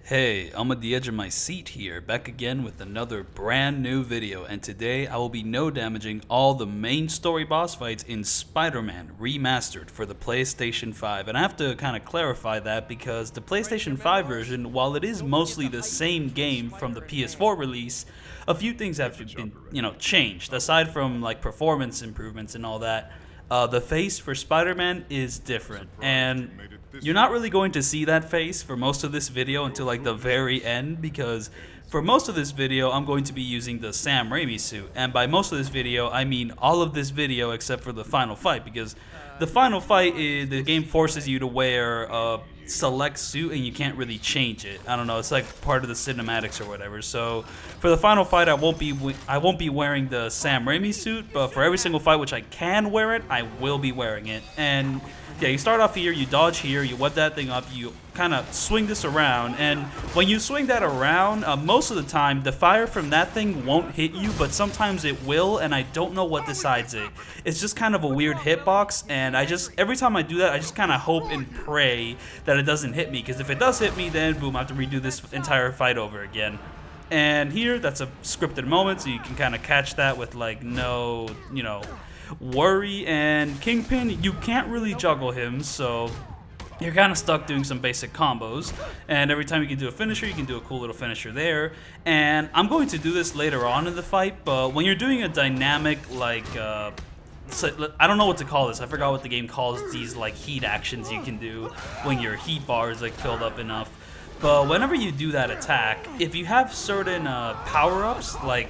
Hey, I'm at the edge of my seat here, back again with another brand new video, and today I will be no-damaging all the main story boss fights in Spider-Man Remastered for the PlayStation 5. And I have to kind of clarify that because the PlayStation 5 version, while it is mostly the same game from the PS4 release, a few things have been, changed. Aside from like performance improvements and all that, the face for Spider-Man is different, and you're not really going to see that face for most of this video until like the very end, because for most of this video I'm going to be using the Sam Raimi suit, and by most of this video I mean all of this video except for the final fight, because the final fight is the game forces you to wear a select suit and you can't really change it. I don't know, it's like part of the cinematics or whatever. So for the final fight I won't be wearing the Sam Raimi suit, but for every single fight which I can wear it, I will be wearing it. And yeah, you start off here, you dodge here, you web that thing up, you kind of swing this around, and when you swing that around, most of the time the fire from that thing won't hit you, but sometimes it will, and I don't know what decides it. It's just kind of a weird hitbox, and every time I do that, I just kind of hope and pray that it doesn't hit me, because if it does hit me, then boom, I have to redo this entire fight over again. And here, that's a scripted moment, so you can kind of catch that with like no, worry. And Kingpin, you can't really juggle him, so you're kind of stuck doing some basic combos, and every time you can do a finisher, you can do a cool little finisher there. And I'm going to do this later on in the fight, but when you're doing a dynamic, like, I don't know what to call this, I forgot what the game calls these, like, heat actions you can do when your heat bar is, like, filled up enough. But whenever you do that attack, if you have certain power-ups, like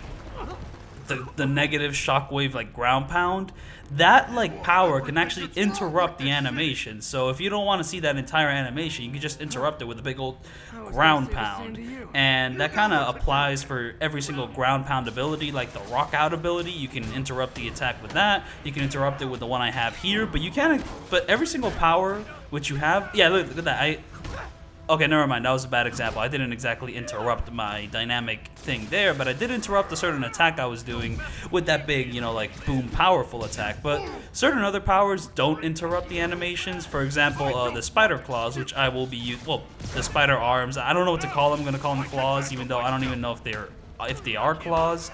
the negative shockwave, like ground pound, that like power can actually interrupt the animation. So if you don't want to see that entire animation, you can just interrupt it with a big old ground pound, and that kind of applies for every single ground pound ability. Like the rock out ability, you can interrupt the attack with that, you can interrupt it with the one I have here, but you can't. But every single power which you have, yeah, look at that. Okay, never mind, that was a bad example. I didn't exactly interrupt my dynamic thing there, but I did interrupt a certain attack I was doing with that big, like, boom, powerful attack. But certain other powers don't interrupt the animations. For example, the spider claws, which I will be using, well, the spider arms. I don't know what to call them. I'm going to call them claws, even though I don't even know if they are claws.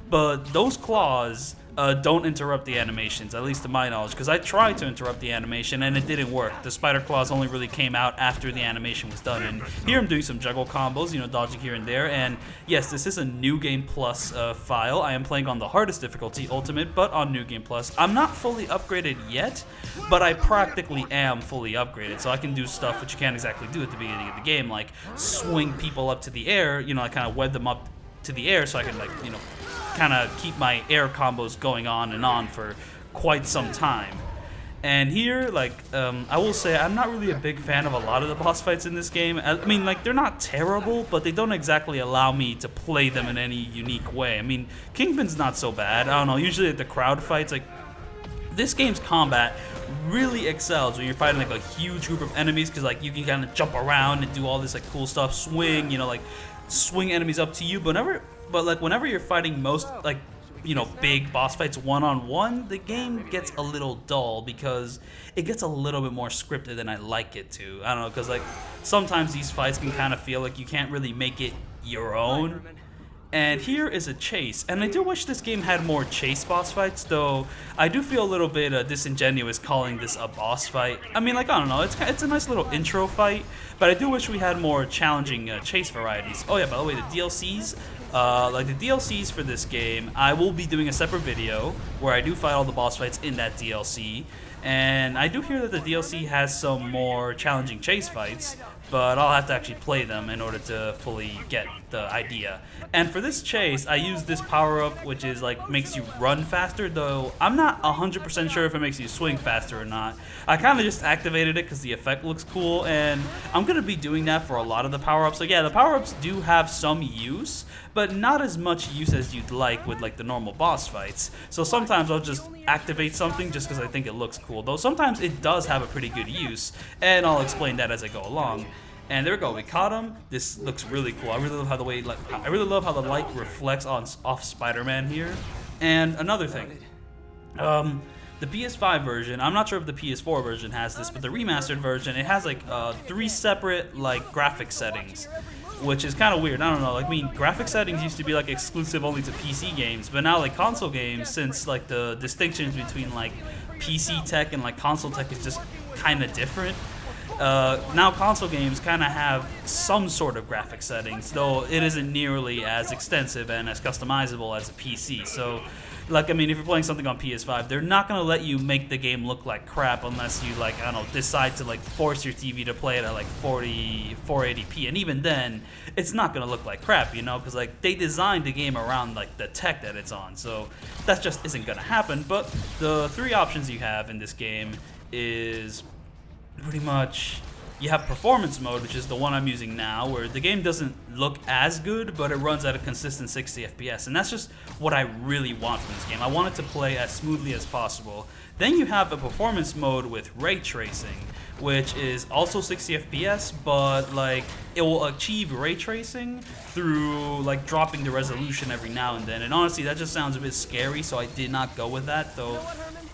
But those claws don't interrupt the animations, at least to my knowledge, because I tried to interrupt the animation and it didn't work. The spider claws only really came out after the animation was done, and here I'm doing some juggle combos, dodging here and there. And yes, this is a New Game Plus file. I am playing on the hardest difficulty, Ultimate, but on New Game Plus. I'm not fully upgraded yet, but I practically am fully upgraded, so I can do stuff which you can't exactly do at the beginning of the game, like swing people up to the air, I kind of web them up to the air so I can, like, kind of keep my air combos going on and on for quite some time. And here, like, I will say I'm not really a big fan of a lot of the boss fights in this game. I mean, like, they're not terrible, but they don't exactly allow me to play them in any unique way. I mean, Kingpin's not so bad. I don't know, usually at the crowd fights, like, this game's combat really excels when you're fighting like a huge group of enemies, because like you can kind of jump around and do all this like cool stuff, swing, like swing enemies up to you. But like whenever you're fighting most like big boss fights one-on-one, the game gets a little dull because it gets a little bit more scripted than I like it to. I don't know, because like sometimes these fights can kind of feel like you can't really make it your own. And here is a chase, and I do wish this game had more chase boss fights, though I do feel a little bit disingenuous calling this a boss fight. I mean, like, I don't know, it's a nice little intro fight, but I do wish we had more challenging chase varieties. Oh yeah, by the way, the DLCs, like the DLCs for this game, I will be doing a separate video where I do fight all the boss fights in that DLC, and I do hear that the DLC has some more challenging chase fights, but I'll have to actually play them in order to fully get the idea. And for this chase, I use this power-up, which is like makes you run faster, though I'm not 100% sure if it makes you swing faster or not. I kind of just activated it because the effect looks cool, and I'm going to be doing that for a lot of the power-ups. So yeah, the power-ups do have some use, but not as much use as you'd like with like the normal boss fights. So sometimes I'll just activate something just because I think it looks cool, though sometimes it does have a pretty good use, and I'll explain that as I go along. And there we go, we caught him. This looks really cool. I really love how the light reflects off Spider-Man here. And another thing, the PS5 version, I'm not sure if the PS4 version has this, but the remastered version, it has like 3 separate like graphic settings. which is kind of weird. I don't know. Like, I mean, graphic settings used to be like exclusive only to PC games, but now like console games, since like the distinctions between like PC tech and like console tech is just kind of different. Now console games kind of have some sort of graphic settings, though it isn't nearly as extensive and as customizable as a PC. So, like, I mean, if you're playing something on PS5, they're not going to let you make the game look like crap unless you, like, I don't know, decide to, like, force your TV to play it at, like, 480p. And even then, it's not going to look like crap, you know, because, like, they designed the game around, like, the tech that it's on. So that just isn't going to happen. But the three options you have in this game is pretty much... You have performance mode, which is the one I'm using now, where the game doesn't look as good, but it runs at a consistent 60 FPS. And that's just what I really want from this game. I want it to play as smoothly as possible. Then you have a performance mode with ray tracing, which is also 60 FPS, but like it will achieve ray tracing through like dropping the resolution every now and then. And honestly, that just sounds a bit scary, so I did not go with that, though.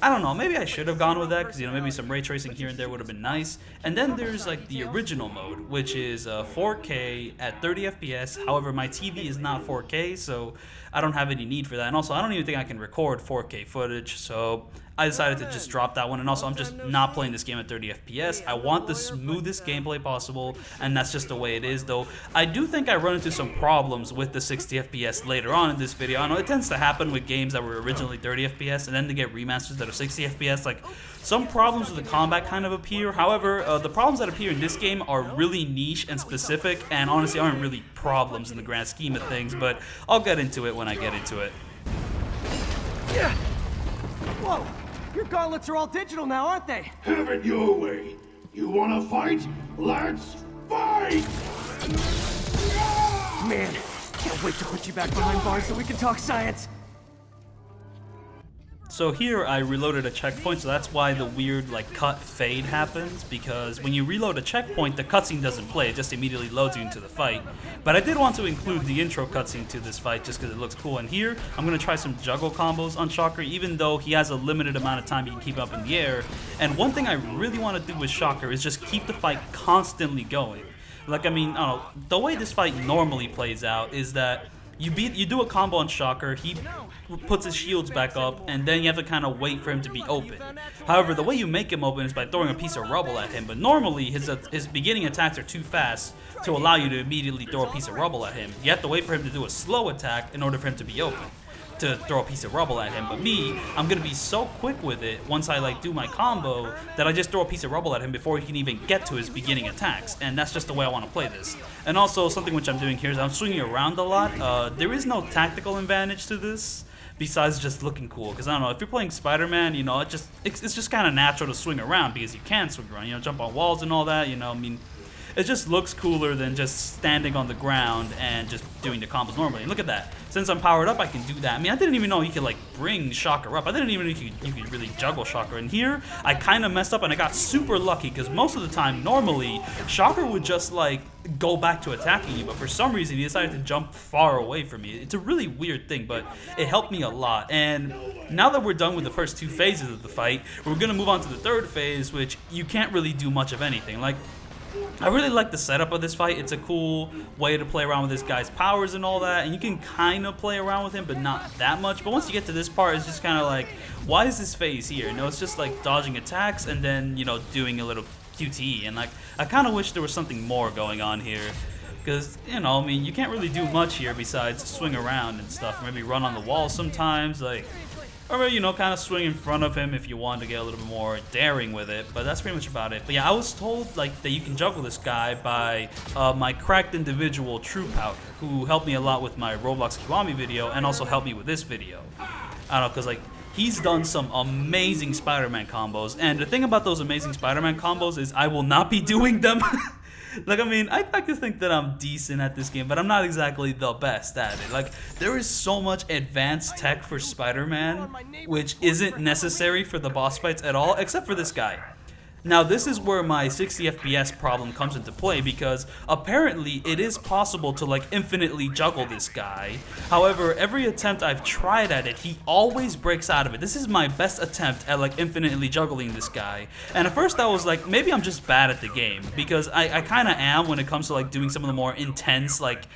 I don't know, maybe I should have gone with that, because, you know, maybe some ray tracing here and there would have been nice. And then there's, like, the original mode, which is 4K at 30 FPS. However, my TV is not 4K, so I don't have any need for that. And also, I don't even think I can record 4K footage, so I decided to just drop that one. And also, I'm just not playing this game at 30 FPS. I want the smoothest gameplay possible, and that's just the way it is, though. I do think I run into some problems with the 60 FPS later on in this video. I know it tends to happen with games that were originally 30 FPS, and then they get remasters that are 60 FPS. Like, some problems with the combat kind of appear. However, the problems that appear in this game are really niche and specific, and honestly aren't really problems in the grand scheme of things, but I'll get into it when I get into it. Yeah. Whoa! Your gauntlets are all digital now, aren't they? Have it your way. You wanna fight? Let's fight! Man, can't wait to put you back behind bars so we can talk science. So here I reloaded a checkpoint, so that's why the weird like cut fade happens, because when you reload a checkpoint, the cutscene doesn't play, it just immediately loads you into the fight. But I did want to include the intro cutscene to this fight just because it looks cool. And here, I'm going to try some juggle combos on Shocker, even though he has a limited amount of time he can keep up in the air. And one thing I really want to do with Shocker is just keep the fight constantly going. Like, I mean, I don't know, the way this fight normally plays out is that you do a combo on Shocker, he puts his shields back up, and then you have to kind of wait for him to be open. However, the way you make him open is by throwing a piece of rubble at him, but normally his beginning attacks are too fast to allow you to immediately throw a piece of rubble at him. You have to wait for him to do a slow attack in order for him to be open, to throw a piece of rubble at him. But me, I'm gonna be so quick with it once I like do my combo that I just throw a piece of rubble at him before he can even get to his beginning attacks, and that's just the way I want to play this. And also, something which I'm doing here is I'm swinging around a lot. There is no tactical advantage to this besides just looking cool, because I don't know, if you're playing Spider-Man, you know, it's just kind of natural to swing around because you can swing around, you know, jump on walls and all that, you know. I mean, it just looks cooler than just standing on the ground and just doing the combos normally. And look at that. Since I'm powered up, I can do that. I mean, I didn't even know you could, like, bring Shocker up. I didn't even know you could really juggle Shocker. And here, I kind of messed up, and I got super lucky, because most of the time, normally, Shocker would just, like, go back to attacking you. But for some reason, he decided to jump far away from me. It's a really weird thing, but it helped me a lot. And now that we're done with the first two phases of the fight, we're going to move on to the third phase, which you can't really do much of anything. Like, I really like the setup of this fight. It's a cool way to play around with this guy's powers and all that, and you can kind of play around with him, but not that much. But once you get to this part, it's just kind of like, why is this phase here? You know, it's just like dodging attacks and then, you know, doing a little QTE. And like, I kind of wish there was something more going on here, because, you know, I mean, you can't really do much here besides swing around and stuff. Maybe run on the wall sometimes, like, or, you know, kind of swing in front of him if you want to get a little bit more daring with it. But that's pretty much about it. But yeah, I was told, like, that you can juggle this guy by my cracked individual True Powder, who helped me a lot with my Roblox Kiwami video and also helped me with this video. I don't know, because, like, he's done some amazing Spider-Man combos. And the thing about those amazing Spider-Man combos is I will not be doing them. Like, I mean, I like to think that I'm decent at this game, but I'm not exactly the best at it. Like, there is so much advanced tech for Spider-Man, which isn't necessary for the boss fights at all, except for this guy. Now this is where my 60 FPS problem comes into play, because apparently it is possible to like infinitely juggle this guy. However, every attempt I've tried at it, he always breaks out of it. This is my best attempt at like infinitely juggling this guy. And at first I was like, maybe I'm just bad at the game, because I kind of am when it comes to like doing some of the more intense like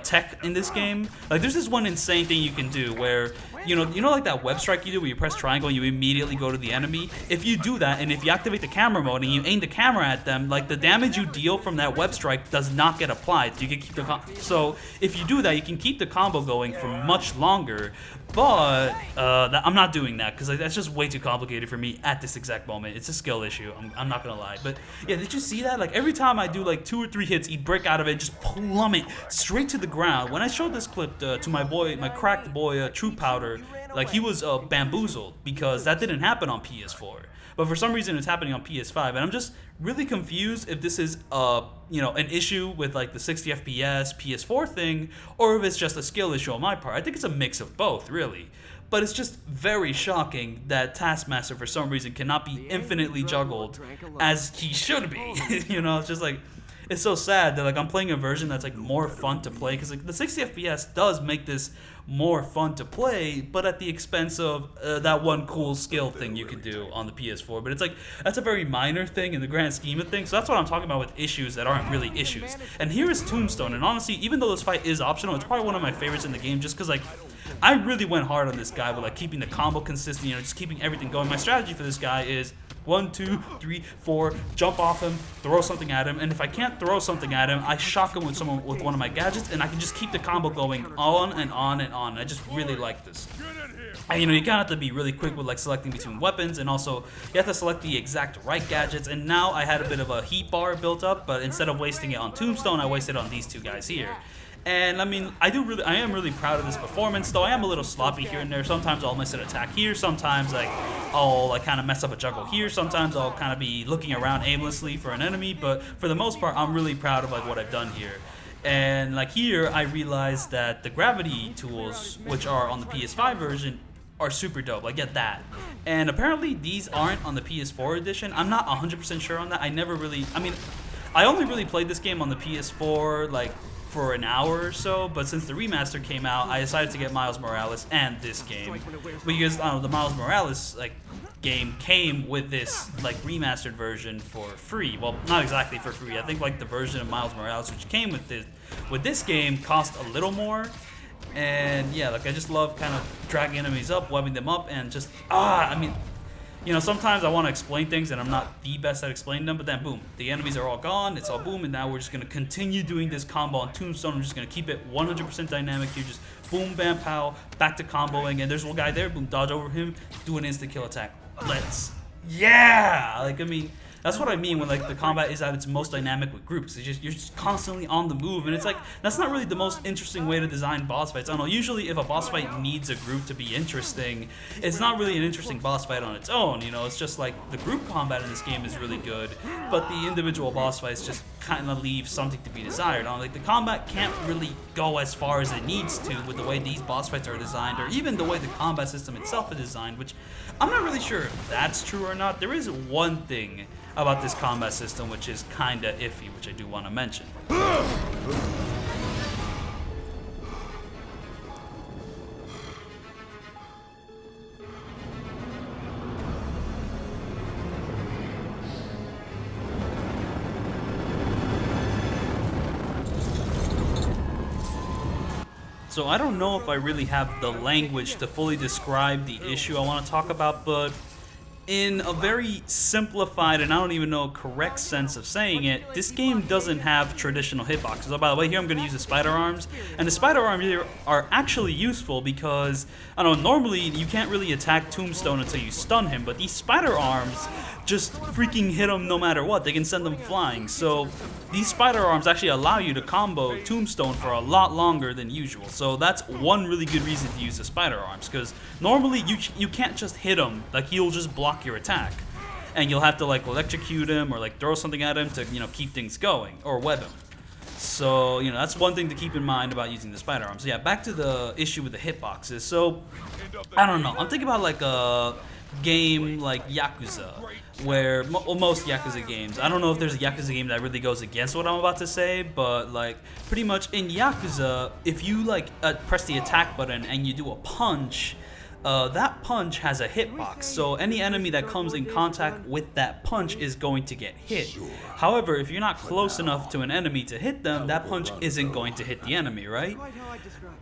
tech in this game. Like there's this one insane thing you can do where you know like that web strike you do where you press triangle and you immediately go to the enemy. If you do that and if you activate the camera mode and you aim the camera at them, like the damage you deal from that web strike does not get applied. So you can keep the so if you do that, you can keep the combo going for much longer. But I'm not doing that because that's just way too complicated for me at this exact moment. It's a skill issue. I'm not gonna lie. But yeah, did you see that? Like every time I do like 2 or 3 hits, he'd break out of it and just plummet straight to the ground. When I showed this clip to my boy, my cracked boy, True Powder, like he was bamboozled because that didn't happen on PS4. But for some reason it's happening on PS5, and I'm just really confused if this is an issue with like the 60 FPS PS4 thing, or if it's just a skill issue on my part. I think it's a mix of both, really. But it's just very shocking that Taskmaster for some reason cannot be infinitely juggled as he should be. It's just like, it's so sad that like I'm playing a version that's like more fun to play, because like the 60 FPS does make this more fun to play, but at the expense of that one cool skill thing you can do on the PS4. But it's like, that's a very minor thing in the grand scheme of things. So that's what I'm talking about with issues that aren't really issues. And here is Tombstone, and honestly, even though this fight is optional, it's probably one of my favorites in the game, just because like I really went hard on this guy with like keeping the combo consistent, just keeping everything going. My strategy for this guy is 1, 2, 3, 4, jump off him, throw something at him, and if I can't throw something at him, I shock him with one of my gadgets, and I can just keep the combo going on and on and on. I just really like this. And you kind of have to be really quick with like selecting between weapons, and also you have to select the exact right gadgets. And now I had a bit of a heat bar built up, but instead of wasting it on Tombstone, I wasted it on these two guys here. And I mean, I am really proud of this performance, though I am a little sloppy here and there. Sometimes I'll miss an attack here, sometimes like I'll like kind of mess up a juggle here, sometimes I'll kind of be looking around aimlessly for an enemy, but for the most part, I'm really proud of like what I've done here. And like here, I realized that the gravity tools, which are on the PS5 version, are super dope. Like, get that. And apparently these aren't on the PS4 edition. I'm not 100% sure on that. I only really played this game on the PS4 like for an hour or so, but since the remaster came out, I decided to get Miles Morales and this game, because the Miles Morales like game came with this like remastered version for free. Well, not exactly for free. I think like the version of Miles Morales which came with this game cost a little more. And yeah, like I just love kind of dragging enemies up, webbing them up, and just sometimes I want to explain things and I'm not the best at explaining them, but then boom, the enemies are all gone, it's all boom, and now we're just going to continue doing this combo on Tombstone. I'm just going to keep it 100% dynamic here, just boom, bam, pow, back to comboing, and there's one guy there, boom, dodge over him, do an instant kill attack. That's what I mean when like the combat is at its most dynamic with groups. You're just constantly on the move, and it's like that's not really the most interesting way to design boss fights. I don't know. Usually, if a boss fight needs a group to be interesting, it's not really an interesting boss fight on its own. It's just like the group combat in this game is really good, but the individual boss fights just kind of leave something to be desired. Like the combat can't really go as far as it needs to with the way these boss fights are designed, or even the way the combat system itself is designed, which I'm not really sure if that's true or not. There is one thing about this combat system which is kinda iffy, which I do want to mention. So I don't know if I really have the language to fully describe the issue I want to talk about, but in a very simplified and I don't even know correct sense of saying it, this game doesn't have traditional hitboxes. Oh, by the way, here I'm going to use the spider arms, and the spider arms here are actually useful because, I don't know, normally you can't really attack Tombstone until you stun him, but these spider arms just freaking hit him no matter what. They can send them flying, so these spider arms actually allow you to combo Tombstone for a lot longer than usual. So that's one really good reason to use the spider arms, because normally you can't just hit him, like he'll just block your attack, and you'll have to like electrocute him or like throw something at him to keep things going, or web him. So that's one thing to keep in mind about using the spider arms. Yeah, back to the issue with the hitboxes. So I don't know, I'm thinking about like game like Yakuza, where most Yakuza games, I don't know if there's a Yakuza game that really goes against what I'm about to say, but like pretty much in Yakuza, if you like press the attack button and you do a punch, that punch has a hitbox, so any enemy that comes in contact with that punch is going to get hit. However, if you're not close enough to an enemy to hit them, that punch isn't going to hit the enemy, right?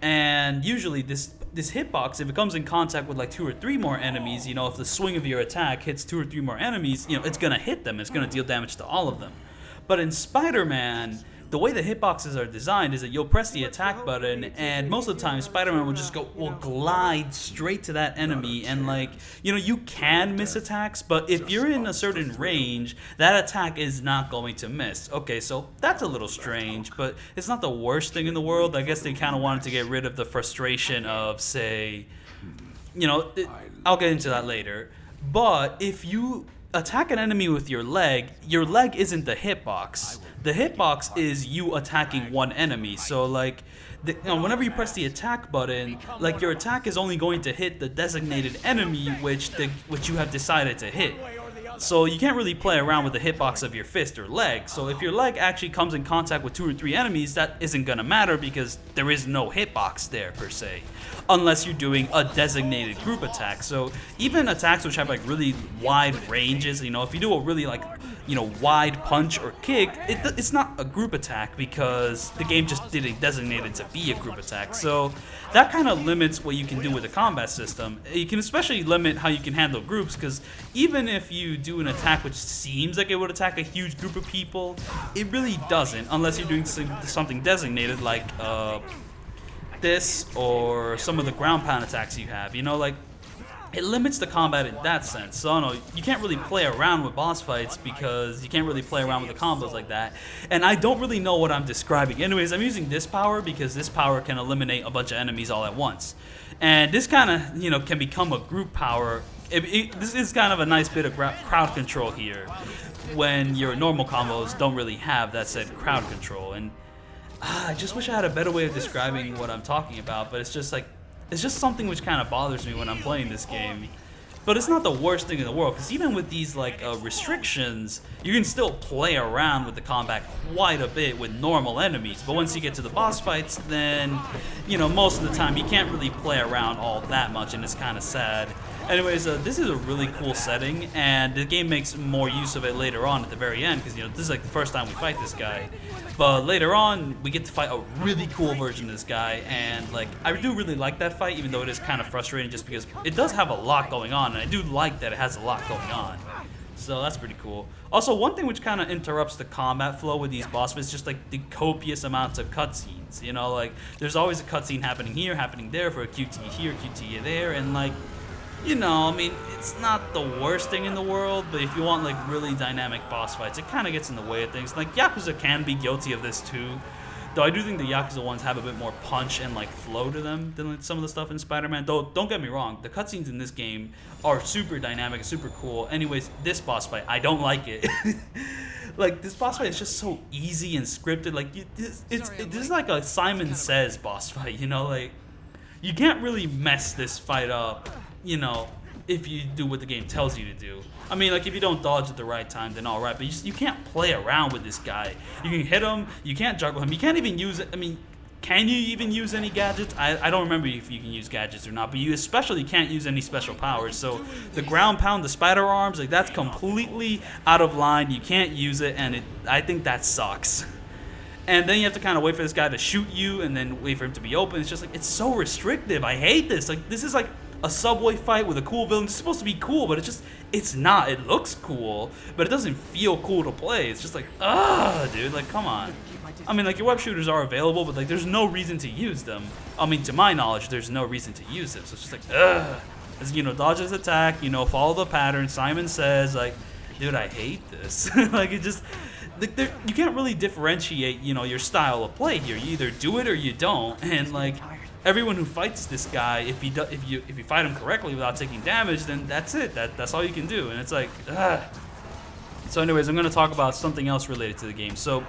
And usually this hitbox, if it comes in contact with like 2 or 3 more enemies, you know, if the swing of your attack hits 2 or 3 more enemies, you know, it's gonna hit them, it's gonna deal damage to all of them. But in Spider-Man, the way the hitboxes are designed is that you'll press the attack button, and most of the time Spider-Man will glide straight to that enemy, and like, you know, you can miss attacks, but if you're in a certain range, that attack is not going to miss. Okay, so that's a little strange, but it's not the worst thing in the world. I guess they kind of wanted to get rid of the frustration of, say, you know, I'll get into that later, but if you attack an enemy with your leg isn't the hitbox. The hitbox is you attacking one enemy. So like, you know, whenever you press the attack button, like your attack is only going to hit the designated enemy which you have decided to hit. So you can't really play around with the hitbox of your fist or leg. So if your leg actually comes in contact with 2 or 3 enemies, that isn't gonna matter because there is no hitbox there per se, unless you're doing a designated group attack. So even attacks which have like really wide ranges, you know, if you do a really like, you know, wide punch or kick, it's not a group attack because the game just didn't designate it to be a group attack. So that kind of limits what you can do with the combat system. You can especially limit how you can handle groups, because even if you do an attack which seems like it would attack a huge group of people, it really doesn't unless you're doing something designated like this or some of the ground pound attacks you have. You know, like, it limits the combat in that sense. So I don't know, you can't really play around with boss fights because you can't really play around with the combos like that. And I don't really know what I'm describing. Anyways, I'm using this power because this power can eliminate a bunch of enemies all at once. And this kind of, you know, can become a group power. This is kind of a nice bit of crowd control here when your normal combos don't really have that said crowd control. And I just wish I had a better way of describing what I'm talking about, but it's just like, it's just something which kind of bothers me when I'm playing this game. But it's not the worst thing in the world, because even with these like restrictions, you can still play around with the combat quite a bit with normal enemies. But once you get to the boss fights, then, you know, most of the time you can't really play around all that much, and it's kind of sad. Anyways, this is a really cool setting, and the game makes more use of it later on at the very end, because, you know, this is like the first time we fight this guy. But later on, we get to fight a really cool version of this guy, and like, I do really like that fight, even though it is kind of frustrating just because it does have a lot going on, and I do like that it has a lot going on. So that's pretty cool. Also, one thing which kind of interrupts the combat flow with these boss fights is just like the copious amounts of cutscenes. You know, like, there's always a cutscene happening here, happening there, for a QTE here, QTE there, and like, you know, I mean, it's not the worst thing in the world, but if you want like really dynamic boss fights, it kind of gets in the way of things. Like, Yakuza can be guilty of this too, though I do think the Yakuza ones have a bit more punch and like flow to them than like, some of the stuff in Spider-Man. Though, don't get me wrong, the cutscenes in this game are super dynamic and super cool. Anyways, this boss fight, I don't like it. Like, this boss fight is just so easy and scripted. Like, this is like a Simon Says boss fight, you know? Like, you can't really mess this fight up, you know, if you do what the game tells you to do. I mean, like, if you don't dodge at the right time, then alright, but you can't play around with this guy. You can hit him, you can't juggle him, you can't even use it. I mean, can you even use any gadgets? I don't remember if you can use gadgets or not, but you especially can't use any special powers. So the ground pound, the spider arms, like, that's completely out of line. You can't use it, and I think that sucks. And then you have to kind of wait for this guy to shoot you and then wait for him to be open. It's just like, it's so restrictive. I hate this. Like, this is like a subway fight with a cool villain. It's supposed to be cool, but it's not. It looks cool, but it doesn't feel cool to play. It's just like, dude, like, come on. I mean, like, your web shooters are available, but like, there's no reason to use them. I mean, to my knowledge, there's no reason to use them. So it's just like, as, you know, dodge his attack, you know, follow the pattern. Simon Says, like, dude, I hate this. Like, it just, you can't really differentiate, you know, your style of play here. You either do it or you don't. And like, everyone who fights this guy, if you fight him correctly without taking damage, then that's it. That's all you can do. And it's like, So anyways, I'm gonna talk about something else related to the game. So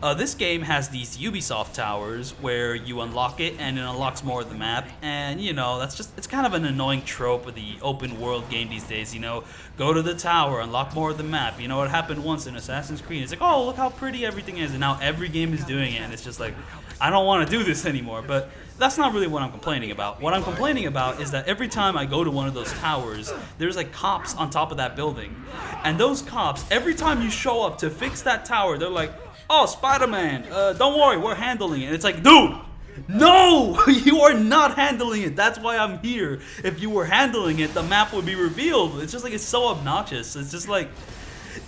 This game has these Ubisoft towers where you unlock it and it unlocks more of the map, and you know, it's kind of an annoying trope of the open world game these days, you know, go to the tower, unlock more of the map. You know, it happened once in Assassin's Creed, it's like, oh, look how pretty everything is, and now every game is doing it, and it's just like, I don't want to do this anymore. But that's not really what I'm complaining about. What I'm complaining about is that every time I go to one of those towers, there's like cops on top of that building, and those cops, every time you show up to fix that tower, they're like, oh, Spider-Man, don't worry, we're handling it. And it's like, dude, no, you are not handling it. That's why I'm here. If you were handling it, the map would be revealed. It's just like, it's so obnoxious. It's just like,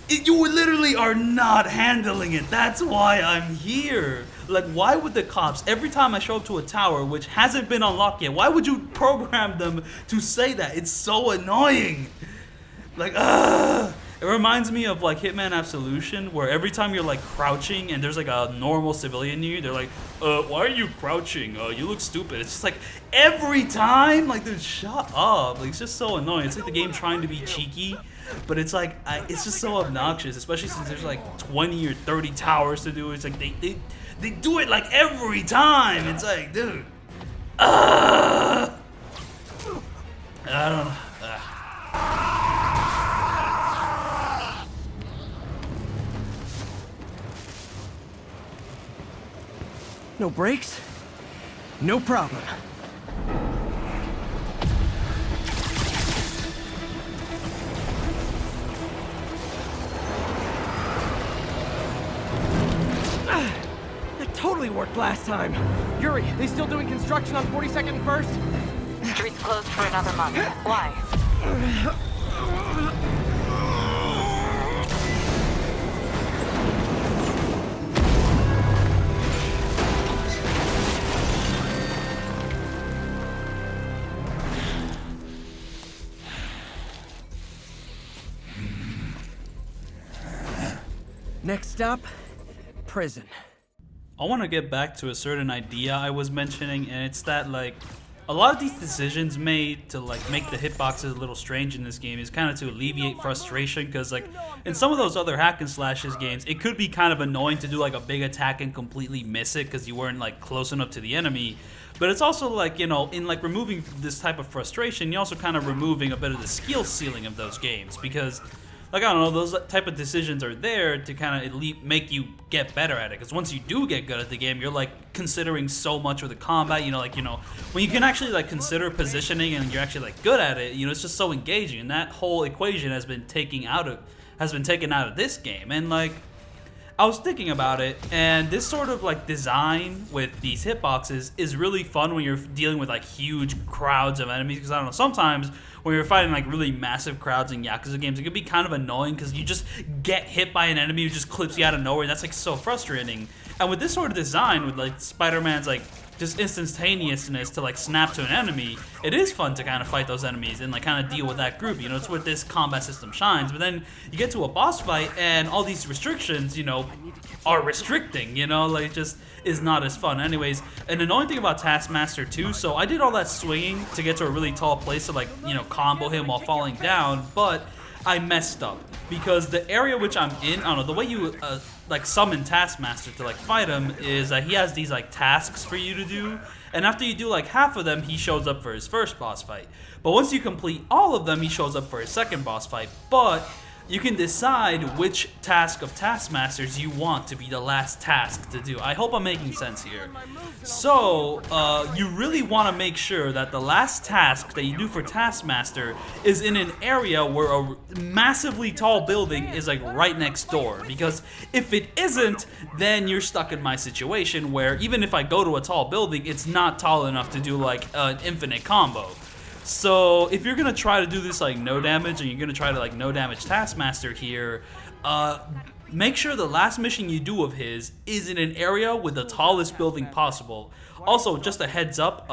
you literally are not handling it. That's why I'm here. Like, why would the cops, every time I show up to a tower which hasn't been unlocked yet, why would you program them to say that? It's so annoying. Like, it reminds me of like Hitman Absolution, where every time you're like crouching and there's like a normal civilian near you, they're like, why are you crouching? You look stupid. It's just like every time, like, dude, shut up. Like, it's just so annoying. It's like the game trying to be cheeky, but it's like, it's just so obnoxious, especially since there's like 20 or 30 towers to do. It's like they do it like every time. It's like, dude, I don't know. No brakes? No problem. That totally worked last time. Yuri, they still doing construction on 42nd and 1st? Street's closed for another month. Why? Next stop, prison. I want to get back to a certain idea I was mentioning, and it's that, like, a lot of these decisions made to like make the hitboxes a little strange in this game is kind of to alleviate frustration, because like in some of those other hack and slashes games, it could be kind of annoying to do like a big attack and completely miss it because you weren't like close enough to the enemy. But it's also like, you know, in like removing this type of frustration, you're also kind of removing a bit of the skill ceiling of those games, because like, I don't know, those type of decisions are there to kind of make you get better at it. Because once you do get good at the game, you're like considering so much of the combat. You know, like, you know, when you can actually like consider positioning and you're actually like good at it, you know, it's just so engaging. And that whole equation has been taken out of this game. And like, I was thinking about it, and this sort of like design with these hitboxes is really fun when you're dealing with like huge crowds of enemies. Because I don't know, sometimes when you're fighting like really massive crowds in Yakuza games, it can be kind of annoying because you just get hit by an enemy who just clips you out of nowhere, and that's like so frustrating. And with this sort of design, with like Spider-Man's like just instantaneousness to like snap to an enemy, it is fun to kind of fight those enemies and like kind of deal with that group. You know, it's where this combat system shines. But then you get to a boss fight and all these restrictions, you know, are restricting, you know, like just is not as fun. Anyways, an annoying thing about Taskmaster 2, so I did all that swinging to get to a really tall place to like, you know, combo him while falling down, but I messed up because the area which I'm in, I don't know, the way you like summon Taskmaster to like fight him is that he has these like tasks for you to do, and after you do like half of them, he shows up for his first boss fight. But once you complete all of them, he shows up for his second boss fight. But you can decide which task of Taskmasters you want to be the last task to do. I hope I'm making sense here. So, you really want to make sure that the last task that you do for Taskmaster is in an area where a massively tall building is like right next door. Because if it isn't, then you're stuck in my situation where even if I go to a tall building, it's not tall enough to do like an infinite combo. So if you're gonna try to do this like no damage, and you're gonna try to like no damage Taskmaster here, make sure the last mission you do of his is in an area with the tallest building possible. Also, just a heads up,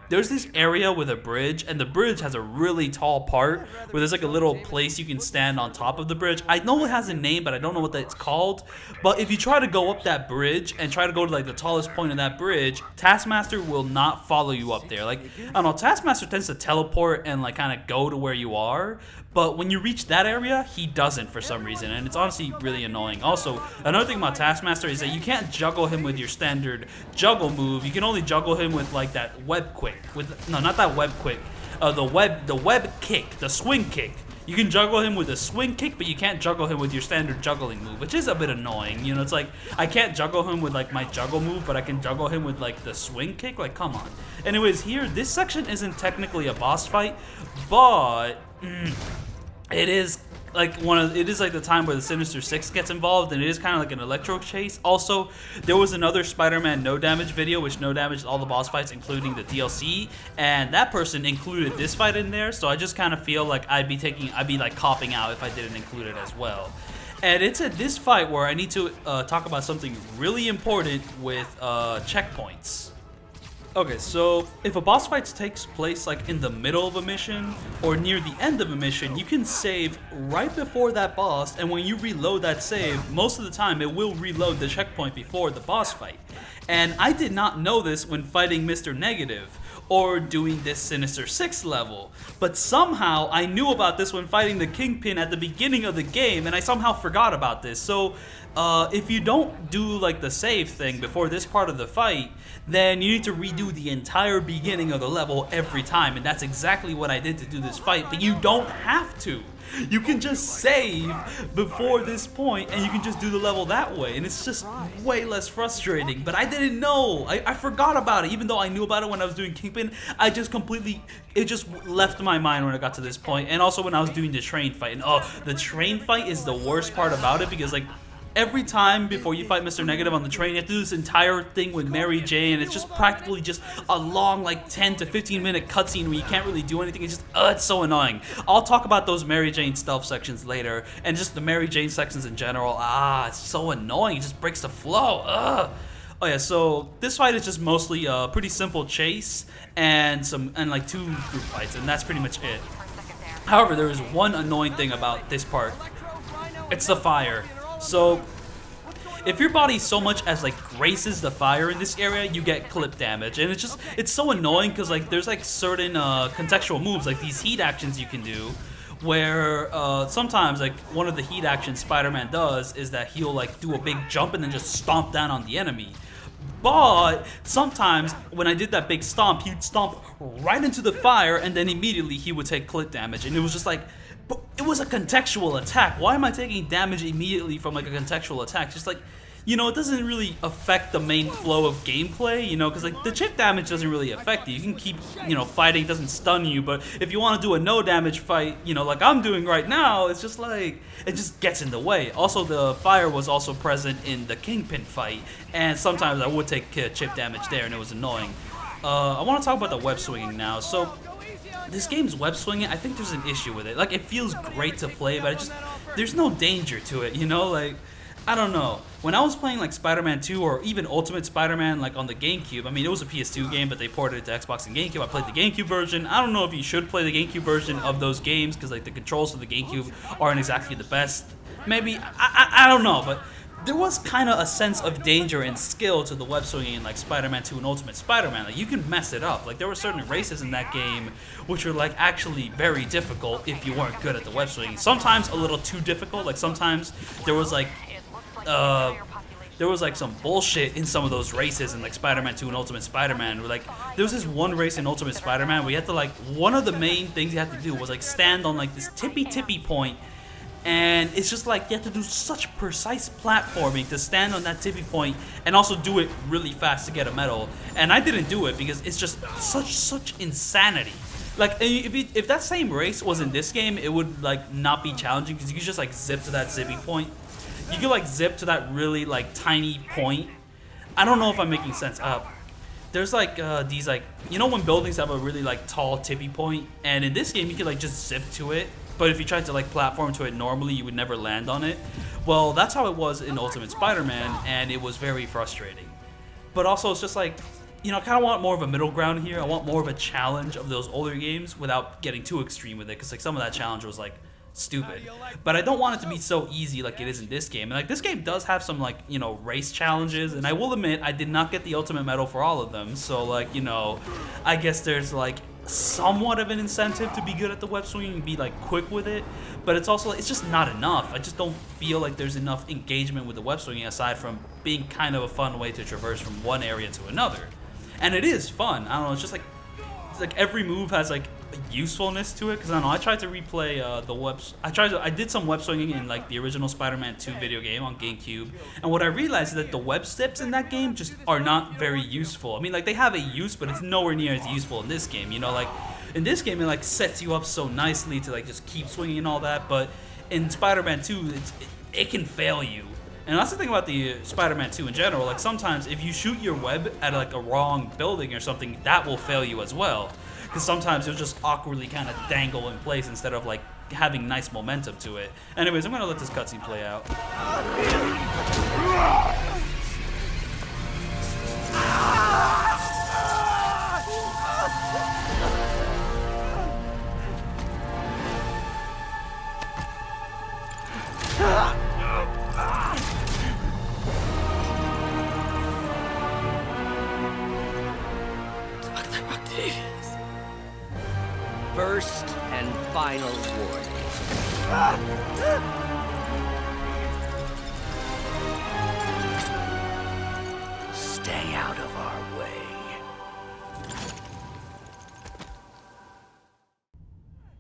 there's this area with a bridge, and the bridge has a really tall part where there's like a little place you can stand on top of the bridge. I know it has a name, but I don't know what that's called. But if you try to go up that bridge and try to go to like the tallest point of that bridge, Taskmaster will not follow you up there. Like, I don't know, Taskmaster tends to teleport and like kind of go to where you are, But when you reach that area, he doesn't for some reason, and it's honestly really annoying. Also, another thing about Taskmaster is that you can't juggle him with your standard juggle move. You can only juggle him with like that web quick. No, not that web quick. The web kick, the swing kick. You can juggle him with a swing kick, but you can't juggle him with your standard juggling move, which is a bit annoying. You know, it's like I can't juggle him with like my juggle move, but I can juggle him with like the swing kick. Like, come on. Anyways, here this section isn't technically a boss fight, but it is like the time where the Sinister Six gets involved, and it is kind of like an electro chase. Also, there was another Spider-Man no damage video, which no damaged all the boss fights, including the DLC, and that person included this fight in there. So I just kind of feel like I'd be like copping out if I didn't include it as well. And it's at this fight where I need to talk about something really important with checkpoints. Okay, so if a boss fight takes place like in the middle of a mission or near the end of a mission, you can save right before that boss, and when you reload that save, most of the time it will reload the checkpoint before the boss fight. And I did not know this when fighting Mr. Negative or doing this Sinister Six level, but somehow I knew about this when fighting the Kingpin at the beginning of the game, and I somehow forgot about this. So if you don't do like the save thing before this part of the fight, then you need to redo the entire beginning of the level every time, and that's exactly what I did to do this fight. But you don't have to. You can just save before this point, and you can just do the level that way, and it's just way less frustrating. But I didn't know. I forgot about it, even though I knew about it when I was doing Kingpin. It just left my mind when I got to this point, and also when I was doing the train fight. And oh, the train fight is the worst part about it, because like every time before you fight Mr. Negative on the train, you have to do this entire thing with Mary Jane, and it's just practically just a long like 10 to 15 minute cutscene where you can't really do anything. It's just, it's so annoying. I'll talk about those Mary Jane stealth sections later, and just the Mary Jane sections in general. It's so annoying. It just breaks the flow. Oh yeah, so this fight is just mostly a pretty simple chase and like 2 group fights, and that's pretty much it. However, there is one annoying thing about this part. It's the fire. So if your body so much as like graces the fire in this area, you get clip damage, and it's so annoying because like there's like certain contextual moves, like these heat actions you can do, where sometimes like one of the heat actions Spider-Man does is that he'll like do a big jump and then just stomp down on the enemy. But sometimes when I did that big stomp, he'd stomp right into the fire, and then immediately he would take clip damage, and it was just like, but it was a contextual attack. Why am I taking damage immediately from like a contextual attack? Just like, you know, it doesn't really affect the main flow of gameplay, you know, because like the chip damage doesn't really affect you. You can keep, you know, fighting, it doesn't stun you, but if you want to do a no damage fight, you know, like I'm doing right now, it's just like, it just gets in the way. Also, the fire was also present in the Kingpin fight, and sometimes I would take chip damage there, and it was annoying. I want to talk about the web swinging now. So this game's web swinging, I think there's an issue with it. Like, it feels great to play, but there's no danger to it, you know? Like, I don't know. When I was playing, like, Spider-Man 2 or even Ultimate Spider-Man, like, on the GameCube, I mean, it was a PS2 game, but they ported it to Xbox and GameCube. I played the GameCube version. I don't know if you should play the GameCube version of those games, because, like, the controls for the GameCube aren't exactly the best. Maybe, I don't know, but there was kind of a sense of danger and skill to the web swinging in like Spider-Man 2 and Ultimate Spider-Man. Like, you can mess it up. Like, there were certain races in that game which were like actually very difficult if you weren't good at the web swinging. Sometimes a little too difficult. Like, sometimes there was like some bullshit in some of those races in like Spider-Man 2 and Ultimate Spider-Man. Where, like, there was this one race in Ultimate Spider-Man where you had to like, one of the main things you had to do was like stand on like this tippy point. And it's just like you have to do such precise platforming to stand on that tippy point and also do it really fast to get a medal. And I didn't do it because it's just such insanity. Like, if that same race was in this game, it would like not be challenging because you could just like zip to that zippy point. You could like zip to that really like tiny point. I don't know if I'm making sense. There's like these like, you know when buildings have a really like tall tippy point, and in this game you could like just zip to it. But if you tried to like platform to it normally, you would never land on it. Well, that's how it was in Ultimate Spider-Man, and it was very frustrating. But also, it's just like, you know, I kind of want more of a middle ground here. I want more of a challenge of those older games without getting too extreme with it, because like some of that challenge was like stupid. But I don't want it to be so easy like it is in this game. And like this game does have some like, you know, race challenges, and I will admit I did not get the ultimate medal for all of them. So like, you know, I guess there's like somewhat of an incentive to be good at the web swinging and be like quick with it, but it's also, it's just not enough. I just don't feel like there's enough engagement with the web swinging aside from being kind of a fun way to traverse from one area to another. And it is fun. I don't know, it's just like, it's like every move has like a usefulness to it, because I don't know, I tried to replay I did some web swinging in like the original Spider-Man 2 video game on GameCube, and what I realized is that the web steps in that game just are not very useful. I mean, like, they have a use, but it's nowhere near as useful in this game, you know, like in this game it like sets you up so nicely to like just keep swinging and all that, but in Spider-Man 2 it can fail you. And that's the thing about the Spider-Man 2 in general, like sometimes if you shoot your web at like a wrong building or something, that will fail you as well. Because sometimes it'll just awkwardly kind of dangle in place instead of like having nice momentum to it. Anyways, I'm gonna let this cutscene play out. First and final warning. Stay out of our way.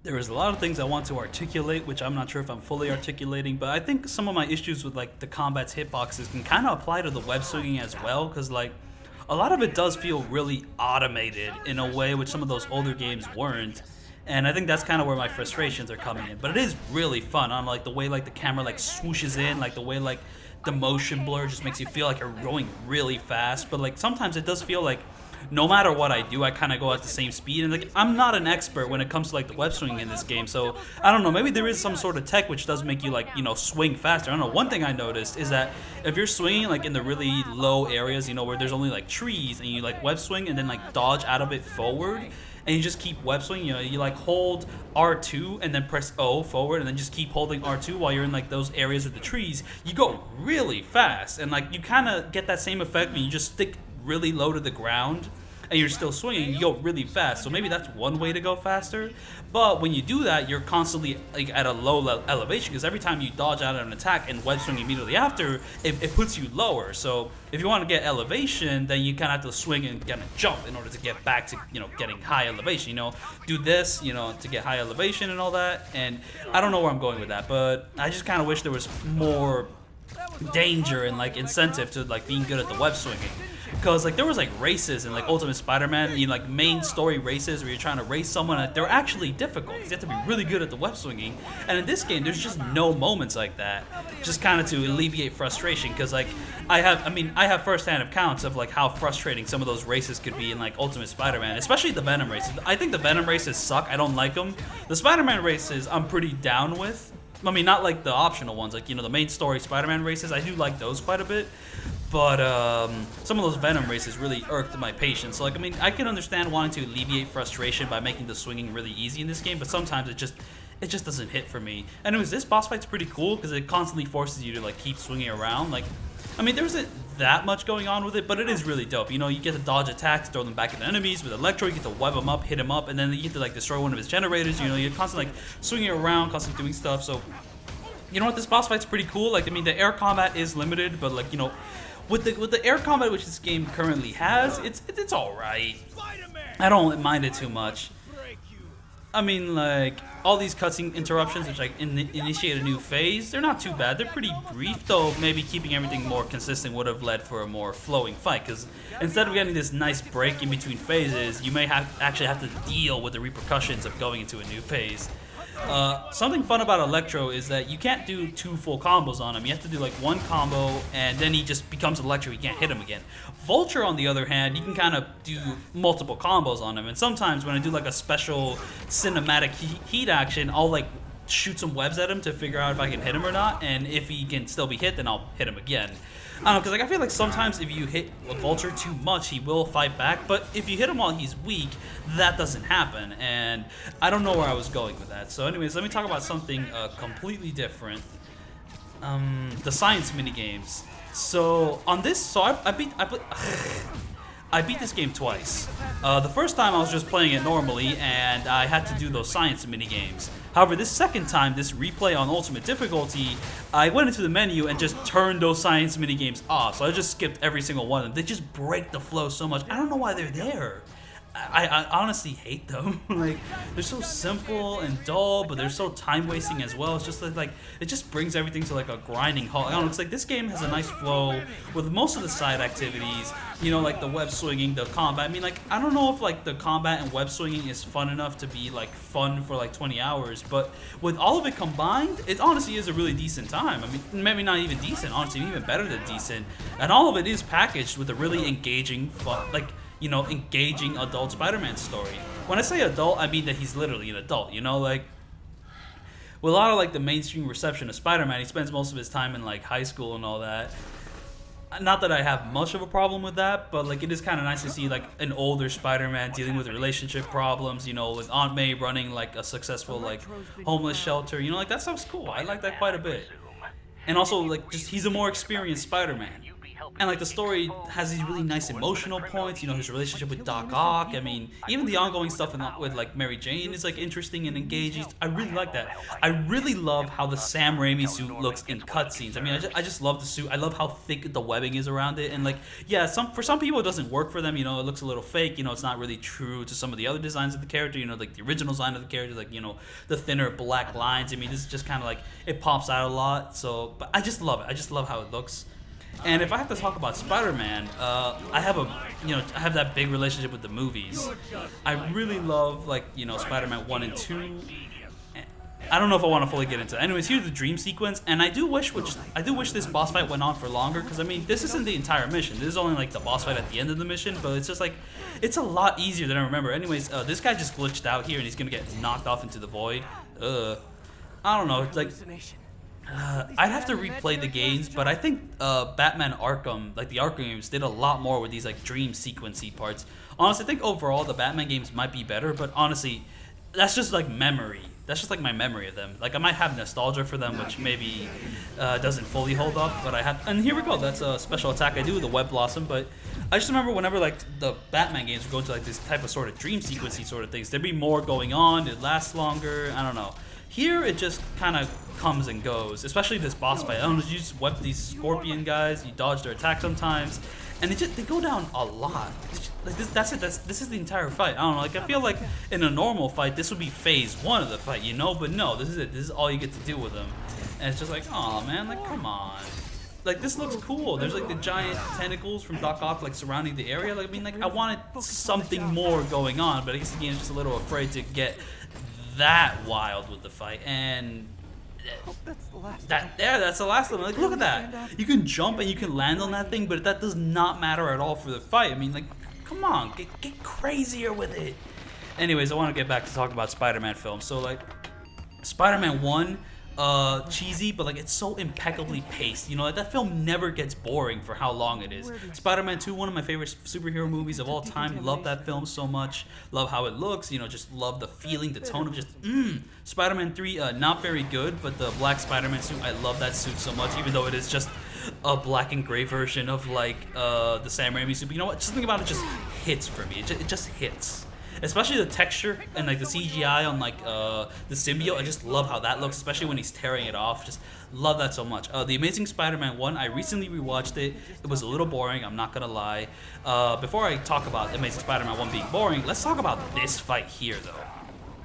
There is a lot of things I want to articulate, which I'm not sure if I'm fully articulating, but I think some of my issues with like the combat's hitboxes can kind of apply to the web swinging as well, because like a lot of it does feel really automated in a way which some of those older games weren't. And I think that's kind of where my frustrations are coming in. But it is really fun on like the way like the camera like swooshes in, like the way like the motion blur just makes you feel like you're going really fast. But like sometimes it does feel like no matter what I do, I kind of go at the same speed. And like I'm not an expert when it comes to like the web swinging in this game, so I don't know. Maybe there is some sort of tech which does make you like, you know, swing faster. I don't know. One thing I noticed is that if you're swinging like in the really low areas, you know, where there's only like trees, and you like web swing and then like dodge out of it forward, and you just keep web swinging, you know, you like hold R2 and then press O forward and then just keep holding R2 while you're in like those areas with the trees, you go really fast. And like you kind of get that same effect when you just stick really low to the ground and you're still swinging, you go really fast. So maybe that's one way to go faster. But when you do that, you're constantly like at a low elevation, because every time you dodge out of an attack and web swing immediately after, it puts you lower. So if you want to get elevation, then you kind of have to swing and kind of jump in order to get back to, you know, getting high elevation. You know, do this, you know, to get high elevation and all that. And I don't know where I'm going with that, but I just kind of wish there was more danger and like incentive to like being good at the web swinging. Because like there was like races in like Ultimate Spider-Man, you know, like main story races where you're trying to race someone, and they're actually difficult because you have to be really good at the web swinging. And in this game, there's just no moments like that, just kind of to alleviate frustration. Because like I have first-hand accounts of like how frustrating some of those races could be in like Ultimate Spider-Man, especially the Venom races. I think the Venom races suck. I don't like them. The Spider-Man races I'm pretty down with. I mean, not like the optional ones, like, you know, the main story Spider-Man races. I do like those quite a bit. But some of those Venom races really irked my patience. So, like, I mean, I can understand wanting to alleviate frustration by making the swinging really easy in this game, but sometimes it just doesn't hit for me. Anyways, this boss fight's pretty cool because it constantly forces you to like keep swinging around. Like, I mean, there isn't that much going on with it, but it is really dope. You know, you get to dodge attacks, throw them back at enemies. With Electro, you get to web them up, hit him up, and then you get to like destroy one of his generators. You know, you're constantly like swinging around, constantly doing stuff. So, you know what, this boss fight's pretty cool. Like, I mean, the air combat is limited, but like, you know, with the air combat which this game currently has, it's all right. I don't mind it too much. I mean, like, all these cutscene interruptions which like initiate a new phase, they're not too bad. They're pretty brief, though maybe keeping everything more consistent would have led for a more flowing fight, because instead of getting this nice break in between phases, you may actually have to deal with the repercussions of going into a new phase. Something fun about Electro is that you can't do 2 full combos on him. You have to do like 1 combo, and then he just becomes Electro. You can't hit him again. Vulture, on the other hand, you can kind of do multiple combos on him. And sometimes when I do like a special cinematic heat action, I'll like shoot some webs at him to figure out if I can hit him or not. And if he can still be hit, then I'll hit him again. I don't know, because like I feel like sometimes if you hit a Vulture too much, he will fight back. But if you hit him while he's weak, that doesn't happen. And I don't know where I was going with that. So anyways, let me talk about something completely different. The science minigames. So on this, so I I beat this game twice. The first time I was just playing it normally, and I had to do those science mini games. However, this second time, this replay on ultimate difficulty, I went into the menu and just turned those science mini games off. So I just skipped every single one of them. They just break the flow so much. I don't know why they're there. I honestly hate them. Like, they're so simple and dull, but they're so time wasting as well. It's just like it just brings everything to like a grinding halt. I don't know, it's like this game has a nice flow with most of the side activities, you know, like the web swinging, the combat. I mean, like, I don't know if like the combat and web swinging is fun enough to be like fun for like 20 hours, but with all of it combined, it honestly is a really decent time. I mean, maybe not even decent, honestly, even better than decent. And all of it is packaged with a really engaging, fun, like, you know, engaging adult Spider-Man story. When I say adult, I mean that he's literally an adult, you know, like, with a lot of like the mainstream reception of Spider-Man, he spends most of his time in like high school and all that. Not that I have much of a problem with that, but like it is kind of nice to see like an older Spider-Man dealing with relationship problems, you know, with Aunt May running like a successful like homeless shelter, you know, like that stuff's cool. I like that quite a bit. And also like just he's a more experienced Spider-Man. And like the story has these really nice emotional points, you know, his relationship with Doc Ock. I mean, even the ongoing stuff with like Mary Jane is like interesting and engaging. I really like that. I really love how the Sam Raimi suit looks in cutscenes. I mean, I just love the suit. I love how thick the webbing is around it. And like, yeah, for some people it doesn't work for them. You know, it looks a little fake. You know, it's not really true to some of the other designs of the character. You know, like the original design of the character, like, you know, the thinner black lines. I mean, this is just kind of like it pops out a lot. So, but I just love it. I just love how it looks. And if I have to talk about Spider-Man, I have that big relationship with the movies. I really love, like, you know, Spider-Man 1 and 2. I don't know if I want to fully get into it. Anyways, here's the dream sequence, and I do wish this boss fight went on for longer, because I mean, this isn't the entire mission. This is only like the boss fight at the end of the mission, but it's just like, it's a lot easier than I remember. Anyways, this guy just glitched out here, and he's gonna get knocked off into the void. I don't know. It's like, I'd have to replay the games, but I think Batman Arkham, like the Arkham games, did a lot more with these like dream sequency parts. Honestly, I think overall the Batman games might be better, but honestly, that's just like memory. That's just like my memory of them. Like I might have nostalgia for them, which maybe doesn't fully hold up, but I have. And here we go. That's a special attack I do with the Web Blossom. But I just remember whenever like the Batman games would go into like this type of sort of dream sequency sort of things, there'd be more going on. It lasts longer. I don't know. Here it just kind of comes and goes, especially this boss fight. I don't know, you just web these Scorpion guys, you dodge their attack sometimes, and they go down a lot. Like that's it. This is the entire fight. I don't know. Like I feel like in a normal fight, this would be phase 1 of the fight, you know. But no, this is it. This is all you get to do with them, and it's just like, oh man, like come on. Like this looks cool. There's like the giant tentacles from Doc Ock like surrounding the area. Like I mean, like I wanted something more going on, but I guess the game's just a little afraid to get that wild with the fight, and that's the last one. Like look at that, you can jump and you can land on that thing, but that does not matter at all for the fight. I mean, like come on, get crazier with it. Anyways, I want to get back to talk about Spider-Man films. So like Spider-Man 1, cheesy, but like it's so impeccably paced, you know, like that film never gets boring for how long it is. Spider-Man 2, one of my favorite superhero movies of all time. Love that film so much. Love how it looks, you know, just love the feeling, the tone of just Spider-Man 3, not very good, but the black Spider-Man suit, I love that suit so much, even though it is just a black and gray version of like the Sam Raimi suit. But you know what, just think about it, just hits for me. It just hits. Especially the texture and like the CGI on like the symbiote. I just love how that looks, especially when he's tearing it off. Just love that so much. The Amazing Spider-Man 1, I recently rewatched it. It was a little boring, I'm not gonna lie. Before I talk about Amazing Spider-Man 1 being boring, let's talk about this fight here though.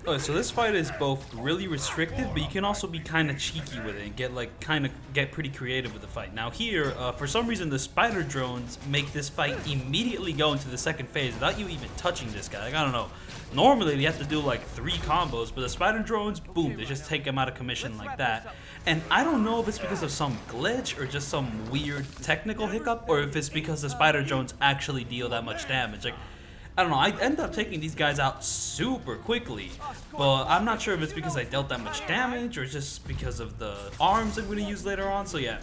Okay, so this fight is both really restrictive, but you can also be kind of cheeky with it and get pretty creative with the fight. Now here, for some reason, the spider drones make this fight immediately go into the second phase without you even touching this guy. Like, I don't know. Normally, you have to do like 3 combos, but the spider drones, boom, they just take them out of commission like that. And I don't know if it's because of some glitch or just some weird technical hiccup, or if it's because the spider drones actually deal that much damage. Like, I don't know, I end up taking these guys out super quickly, but I'm not sure if it's because I dealt that much damage or just because of the arms I'm going to use later on. So yeah,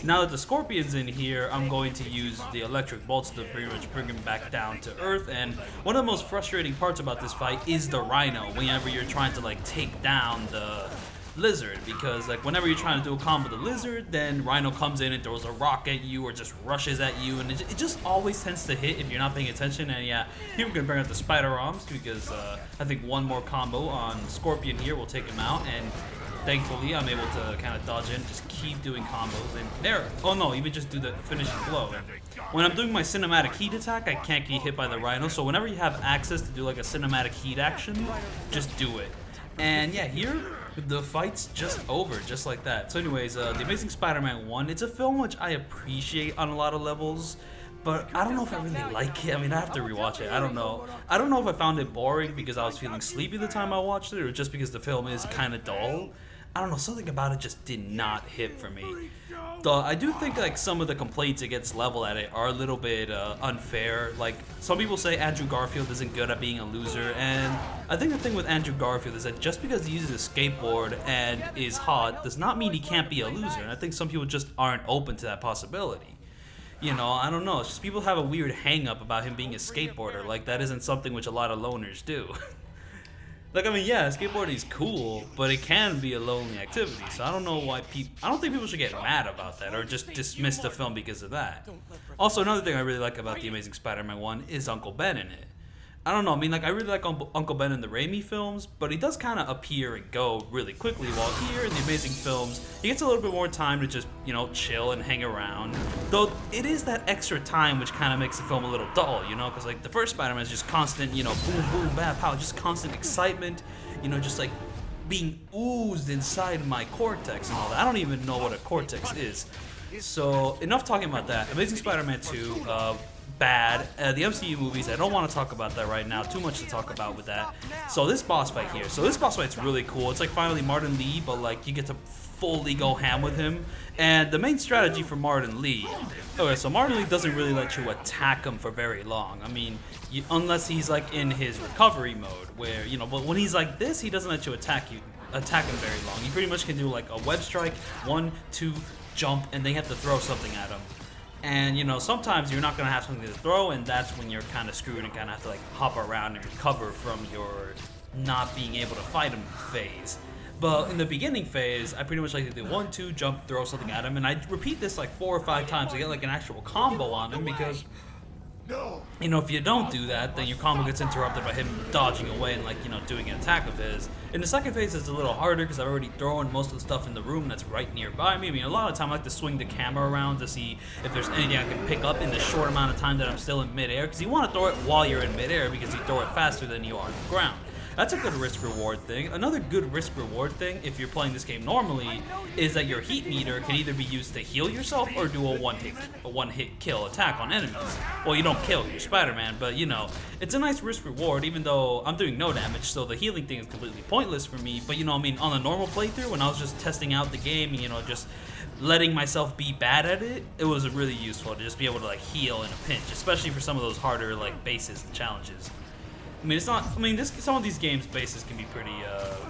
now that the Scorpion's in here, I'm going to use the electric bolts to pretty much bring him back down to earth. And one of the most frustrating parts about this fight is the Rhino, whenever you're trying to like take down Lizard, because like whenever you're trying to do a combo with the Lizard, then Rhino comes in and throws a rock at you or just rushes at you, and it just always tends to hit if you're not paying attention. And yeah, here we're gonna bring out the Spider Arms because I think one more combo on Scorpion here will take him out, and thankfully I'm able to kind of dodge in, just keep doing combos, and there, oh no, even just do the finishing blow. When I'm doing my cinematic heat attack, I can't get hit by the Rhino, so whenever you have access to do like a cinematic heat action, just do it. And yeah, here the fight's just over, just like that. So anyways, The Amazing Spider-Man 1, it's a film which I appreciate on a lot of levels, but I don't know if I really like it. I mean, I have to rewatch it. I don't know. I don't know if I found it boring because I was feeling sleepy the time I watched it, or just because the film is kind of dull. I don't know, something about it just did not hit for me. Though I do think like some of the complaints it gets leveled at it are a little bit unfair. Like some people say Andrew Garfield isn't good at being a loser, and I think the thing with Andrew Garfield is that just because he uses a skateboard and is hot does not mean he can't be a loser. And I think some people just aren't open to that possibility. You know, I don't know. It's just people have a weird hang up about him being a skateboarder. Like that isn't something which a lot of loners do. Like, I mean, yeah, skateboarding is cool, but it can be a lonely activity. So I don't know why I don't think people should get mad about that or just dismiss the film because of that. Also, another thing I really like about The Amazing Spider-Man 1 is Uncle Ben in it. I don't know, I mean, like, I really like Uncle Ben in the Raimi films, but he does kind of appear and go really quickly, while here in the Amazing films, he gets a little bit more time to just, you know, chill and hang around. Though it is that extra time which kind of makes the film a little dull, you know, because, like, the first Spider-Man is just constant, you know, boom, boom, bam, pow, just constant excitement, you know, just, like, being oozed inside my cortex and all that. I don't even know what a cortex is. So, enough talking about that. Amazing Spider-Man 2, bad. The MCU movies, I don't want to talk about that right now. Too much to talk about with that. So this boss fight here. So this boss fight's really cool. It's like finally Martin Lee, but like you get to fully go ham with him. And the main strategy for Martin Lee. Okay, so Martin Lee doesn't really let you attack him for very long. I mean, unless he's like in his recovery mode, where you know. But when he's like this, he doesn't let you attack him very long. You pretty much can do like a web strike, 1, 2, jump, and then you have to throw something at him. And, you know, sometimes you're not going to have something to throw, and that's when you're kind of screwed and kind of have to, like, hop around and recover from your not being able to fight him phase. But in the beginning phase, I pretty much like to do 1, 2, jump, throw something at him, and I repeat this, like, 4 or 5 times to get, like, an actual combo on him, because, you know, if you don't do that, then your combo gets interrupted by him dodging away and, like, you know, doing an attack of his. In the second phase, it's a little harder because I've already thrown most of the stuff in the room that's right nearby me. I mean, a lot of the time I like to swing the camera around to see if there's anything I can pick up in the short amount of time that I'm still in midair, because you want to throw it while you're in midair because you throw it faster than you are on the ground. That's a good risk-reward thing. Another good risk-reward thing, if you're playing this game normally, is that your heat meter can either be used to heal yourself or do a one-hit kill attack on enemies. Well, you don't kill, you're Spider-Man, but you know, it's a nice risk-reward, even though I'm doing no damage, so the healing thing is completely pointless for me. But you know, I mean, on a normal playthrough, when I was just testing out the game, you know, just letting myself be bad at it, it was really useful to just be able to like heal in a pinch, especially for some of those harder like bases and challenges. I mean, it's not. I mean, some of these games' bases can be pretty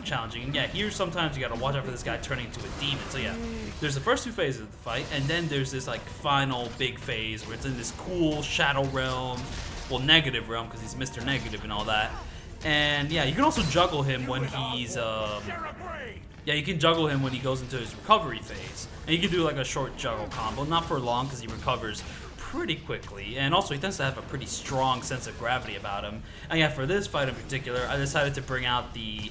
challenging. And yeah, here sometimes you gotta watch out for this guy turning into a demon. So yeah, there's the first 2 phases of the fight, and then there's this like final big phase where it's in this cool shadow realm, well, negative realm because he's Mr. Negative and all that. And yeah, you can also juggle him when he's yeah, you can juggle him when he goes into his recovery phase, and you can do like a short juggle combo, not for long because he recovers pretty quickly, and also he tends to have a pretty strong sense of gravity about him. And yeah, for this fight in particular, I decided to bring out the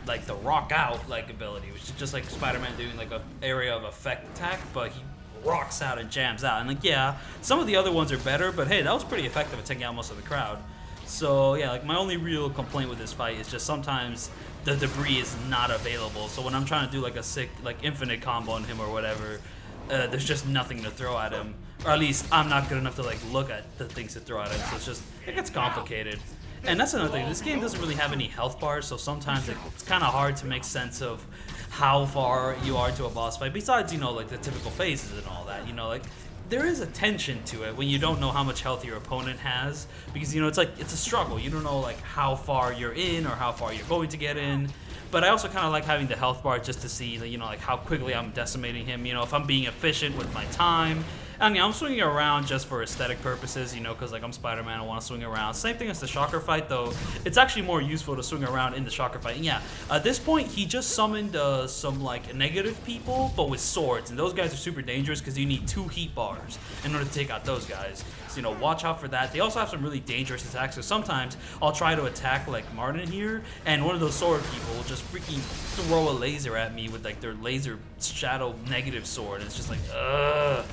like the rock out like ability, which is just like Spider-Man doing like a area of effect attack, but he rocks out and jams out. And like yeah, some of the other ones are better, but hey, that was pretty effective at taking out most of the crowd. So yeah, like my only real complaint with this fight is just sometimes the debris is not available. So when I'm trying to do like a sick like infinite combo on him or whatever, there's just nothing to throw at him. Or at least I'm not good enough to like look at the things to throw at him, so it gets complicated. And that's another thing, this game doesn't really have any health bars, so sometimes it's kind of hard to make sense of how far you are to a boss fight, besides, you know, like the typical phases and all that, you know, like there is a tension to it when you don't know how much health your opponent has, because, you know, it's like, it's a struggle, you don't know like how far you're in or how far you're going to get in. But I also kind of like having the health bar just to see, you know, like how quickly I'm decimating him, you know, if I'm being efficient with my time. I mean, I'm swinging around just for aesthetic purposes, you know, because like I'm Spider-Man, I want to swing around. Same thing as the Shocker fight, though. It's actually more useful to swing around in the Shocker fight. And yeah, at this point, he just summoned some like negative people, but with swords, and those guys are super dangerous because you need 2 heat bars in order to take out those guys. So, you know, watch out for that. They also have some really dangerous attacks, so sometimes I'll try to attack like Martin here, and one of those sword people will just freaking throw a laser at me with like their laser shadow negative sword. It's just like, ugh.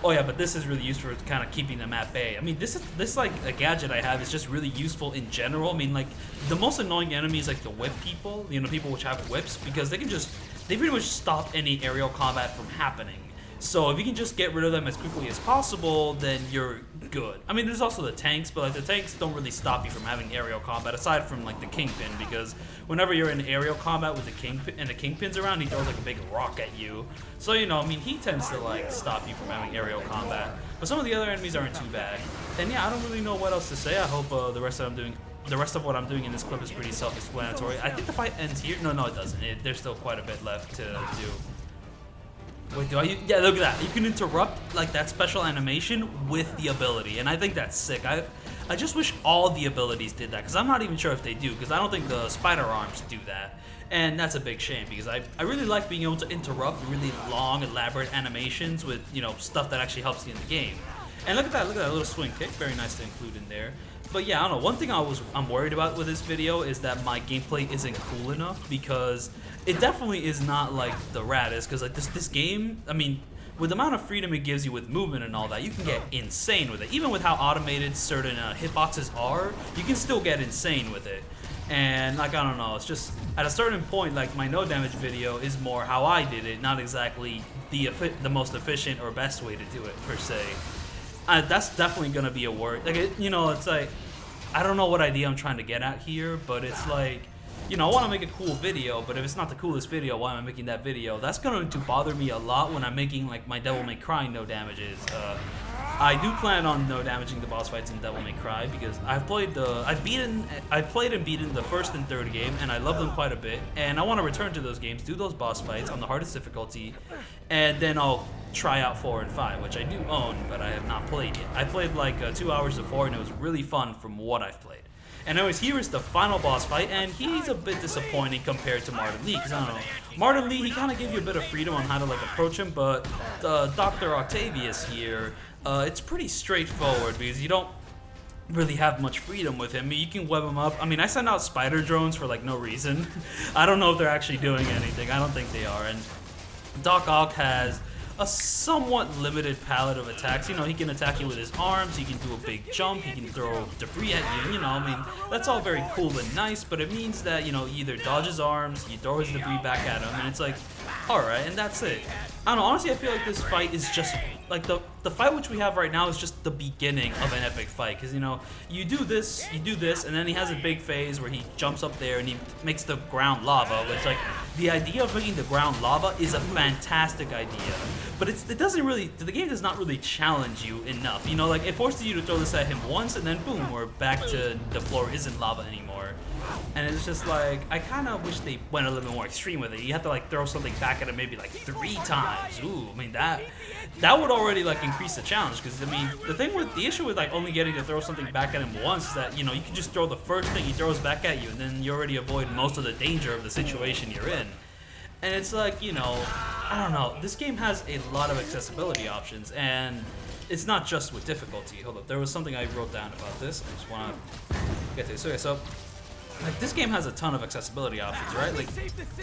Oh yeah, but this is really useful for kind of keeping them at bay. I mean, this like a gadget I have is just really useful in general. I mean, like the most annoying enemy is like the whip people, you know, people which have whips, because they pretty much stop any aerial combat from happening. So if you can just get rid of them as quickly as possible, then you're good. I mean, there's also the tanks, but like the tanks don't really stop you from having aerial combat, aside from like the Kingpin, because whenever you're in aerial combat with the Kingpin and the Kingpin's around, he throws like a big rock at you. So, you know, I mean, he tends to like stop you from having aerial combat. But some of the other enemies aren't too bad. And yeah, I don't really know what else to say. I hope the rest of what I'm doing in this clip is pretty self-explanatory. I think the fight ends here. No, it doesn't. There's still quite a bit left to do. Wait, yeah, look at that. You can interrupt like that special animation with the ability, and I think that's sick. I just wish all the abilities did that, because I'm not even sure if they do, because I don't think the spider arms do that. And that's a big shame, because I really like being able to interrupt really long, elaborate animations with, you know, stuff that actually helps you in the game. And look at that little swing kick, very nice to include in there. But yeah, I don't know, one thing I'm worried about with this video is that my gameplay isn't cool enough, because it definitely is not like the raddest, because like this game, I mean, with the amount of freedom it gives you with movement and all that, you can get insane with it. Even with how automated certain hitboxes are, you can still get insane with it. And like, I don't know, it's just at a certain point, like my no damage video is more how I did it, not exactly the most efficient or best way to do it per se. That's definitely gonna be a worry. Like, you know, it's like, I don't know what idea I'm trying to get at here, but it's like, you know, I want to make a cool video, but if it's not the coolest video, why am I making that video? That's going to bother me a lot when I'm making like my Devil May Cry no damages. I do plan on no damaging the boss fights in Devil May Cry, because I've played and beaten the first and third game, and I love them quite a bit, and I want to return to those games, do those boss fights on the hardest difficulty, and then I'll try out 4 and 5, which I do own, but I have not played yet. I played like 2 hours of 4, and it was really fun from what I've played. And anyways, here is the final boss fight, and he's a bit disappointing compared to Martin Lee, because I don't know, Martin Lee, he kind of gave you a bit of freedom on how to like approach him, but Dr. Octavius here, it's pretty straightforward, because you don't really have much freedom with him. You can web him up. I mean, I send out spider drones for like no reason. I don't know if they're actually doing anything. I don't think they are. And Doc Ock has a somewhat limited palette of attacks. You know, he can attack you with his arms, he can do a big jump, he can throw debris at you, you know, I mean, that's all very cool and nice, but it means that, you know, he either dodge his arms, you throw his debris back at him, and it's like, alright, and that's it. I don't know, honestly, I feel like this fight is just, like, the fight which we have right now is just the beginning of an epic fight, because, you know, you do this, and then he has a big phase where he jumps up there and he makes the ground lava, which, like, the idea of making the ground lava is a fantastic idea, but the game does not really challenge you enough, you know, like, it forces you to throw this at him once, and then boom, we're back to the floor isn't lava anymore. And it's just like, I kind of wish they went a little bit more extreme with it. You have to like throw something back at him maybe like 3 times. Ooh, I mean that would already like increase the challenge, because I mean the issue with like only getting to throw something back at him once is that, you know, you can just throw the first thing he throws back at you, and then you already avoid most of the danger of the situation you're in. And it's like, you know, I don't know, this game has a lot of accessibility options, and it's not just with difficulty. Hold up, there was something I wrote down about this. I just want to get to this. Okay, so like this game has a ton of accessibility options, right? Like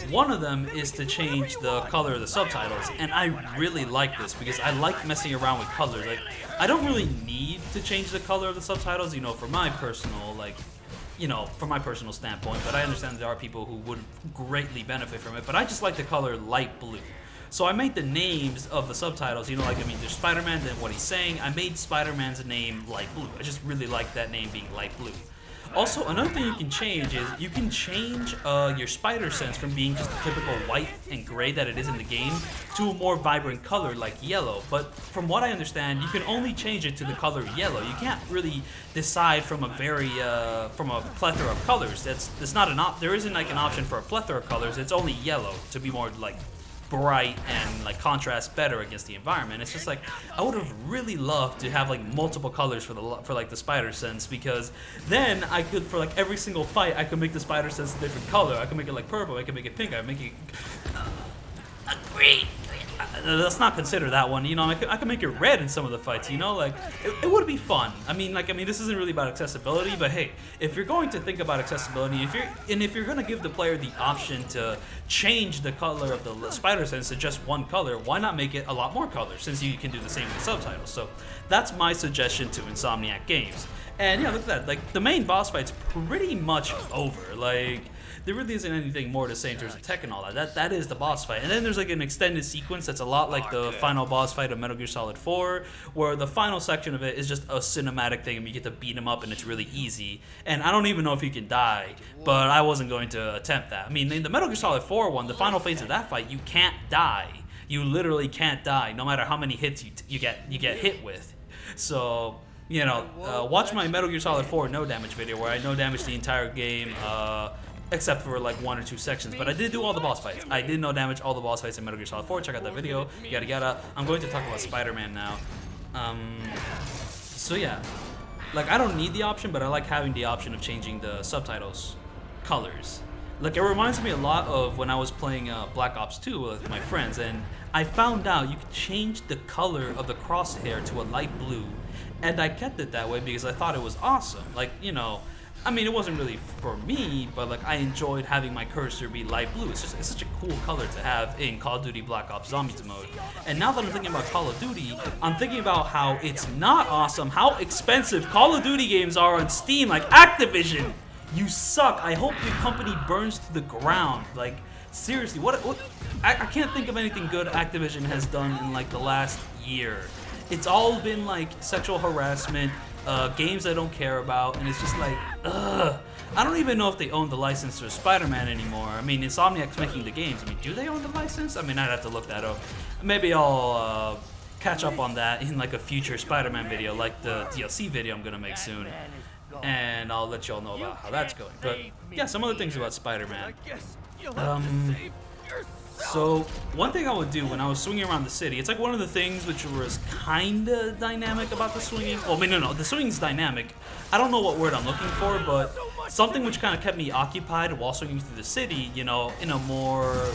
one of them is to change the color of the subtitles, and I really like this because I like messing around with colors. Like I don't really need to change the color of the subtitles, you know, for my personal from my personal standpoint, but I understand there are people who would greatly benefit from it, but I just like the color light blue. So I made the names of the subtitles, you know, like, I mean, there's Spider-Man, then what he's saying, I made Spider-Man's name light blue. I just really like that name being light blue. Also, another thing you can change is you can change your spider sense from being just the typical white and gray that it is in the game to a more vibrant color like yellow. But from what I understand, you can only change it to the color yellow. You can't really decide from a plethora of colors. That's not there isn't like an option for a plethora of colors. It's only yellow to be more like bright and like contrast better against the environment. It's just like I would have really loved to have like multiple colors for like the spider sense, because then I could, for like every single fight, I could make the spider sense a different color. I could make it like purple, I could make it pink, I could make it green. Let's not consider that one, you know. I could make it red in some of the fights, you know. Like it would be fun. I mean, this isn't really about accessibility, but hey, if you're going to think about accessibility, if you're gonna give the player the option to change the color of the spider sense to just one color, why not make it a lot more colors, since you can do the same with the subtitles? So that's my suggestion to Insomniac Games. And yeah, look at that. Like the main boss fight's pretty much over. Like, there really isn't anything more to say in terms of tech and all that. That is the boss fight. And then there's like an extended sequence that's a lot like the final boss fight of Metal Gear Solid 4, where the final section of it is just a cinematic thing and you get to beat him up and it's really easy. And I don't even know if you can die, but I wasn't going to attempt that. I mean, in the Metal Gear Solid 4 one, the final phase of that fight, you can't die. You literally can't die, no matter how many hits you get hit with. So, you know, watch my Metal Gear Solid 4 no damage video where I no damage the entire game, except for like 1 or 2 sections, but I did do all the boss fights. I did no damage all the boss fights in Metal Gear Solid 4. Check out that video, yada yada. I'm going to talk about Spider-Man now. So yeah, like I don't need the option, but I like having the option of changing the subtitles colors. Like it reminds me a lot of when I was playing Black Ops 2 with my friends, and I found out you could change the color of the crosshair to a light blue, and I kept it that way because I thought it was awesome. Like, you know, I mean, it wasn't really for me, but like I enjoyed having my cursor be light blue. It's such a cool color to have in Call of Duty Black Ops Zombies mode. And now that I'm thinking about Call of Duty, I'm thinking about how it's not awesome, how expensive Call of Duty games are on Steam. Like, Activision, you suck. I hope your company burns to the ground. Like, seriously, what I can't think of anything good Activision has done in like the last year. It's all been like sexual harassment, games I don't care about, and it's just like, ugh. I don't even know if they own the license for Spider-Man anymore. I mean, Insomniac's making the games. I mean, do they own the license? I mean, I'd have to look that up. Maybe I'll catch up on that in like a future Spider-Man video, like the DLC video I'm gonna make soon. And I'll let y'all know about how that's going. But yeah, some other things about Spider-Man. So one thing I would do when I was swinging around the city, it's like one of the things which was kind of dynamic about the swinging. Well, I mean, no, the swinging's dynamic. I don't know what word I'm looking for, but something which kind of kept me occupied while swinging through the city, you know, in a more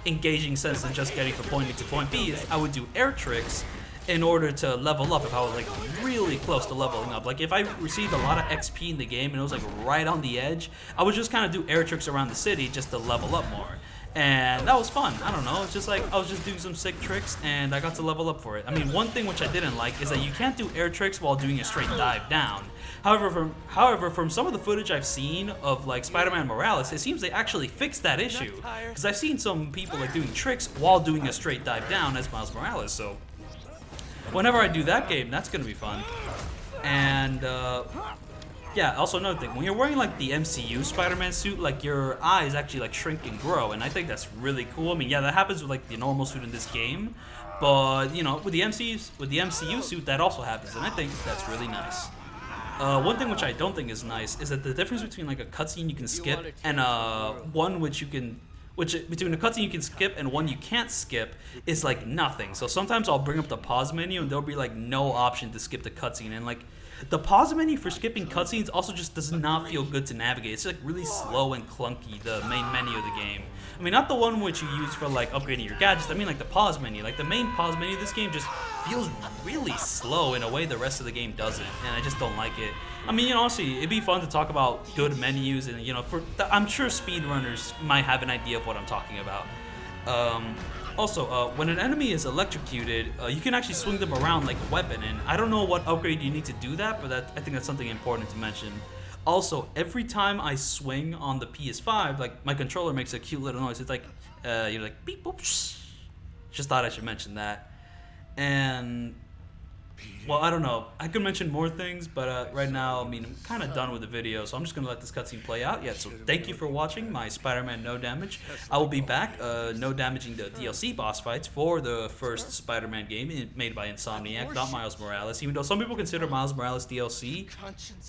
engaging sense than just getting from point A to point B, is I would do air tricks in order to level up if I was like really close to leveling up. Like if I received a lot of XP in the game and it was like right on the edge, I would just kind of do air tricks around the city just to level up more. And that was fun. I don't know, it's just like I was just doing some sick tricks and I got to level up for it. I mean, one thing which I didn't like is that you can't do air tricks while doing a straight dive down. However, from some of the footage I've seen of like Spider-Man Morales, it seems they actually fixed that issue. Because I've seen some people like doing tricks while doing a straight dive down as Miles Morales, so whenever I do that game, that's gonna be fun. And yeah, also another thing, when you're wearing like the MCU Spider-Man suit, like your eyes actually like shrink and grow, and I think that's really cool. I mean, yeah, that happens with like the normal suit in this game, but you know, with the MCU suit, that also happens, and I think that's really nice. One thing which I don't think is nice is that the difference between like a cutscene you can skip and one which you can. Between a cutscene you can skip and one you can't skip is like nothing. So sometimes I'll bring up the pause menu and there'll be like no option to skip the cutscene, and like the pause menu for skipping cutscenes also just does not feel good to navigate. It's like really slow and clunky, the main menu of the game. I mean, not the one which you use for like upgrading your gadgets. I mean like the pause menu. Like the main pause menu of this game just feels really slow in a way the rest of the game doesn't, and I just don't like it. I mean, you know, honestly, it'd be fun to talk about good menus, and you know, I'm sure speedrunners might have an idea of what I'm talking about. Also, when an enemy is electrocuted, you can actually swing them around like a weapon, and I don't know what upgrade you need to do that, but I think that's something important to mention. Also, every time I swing on the PS5, like my controller makes a cute little noise. It's like, you're like beep boop. Shh. Just thought I should mention that. And well, I don't know. I could mention more things, but right now, I mean, I'm kind of done with the video, so I'm just going to let this cutscene play out. Yeah, so thank you for watching my Spider-Man No Damage. I will be back, no damaging the DLC boss fights for the first Spider-Man game made by Insomniac, not Miles Morales, even though some people consider Miles Morales DLC.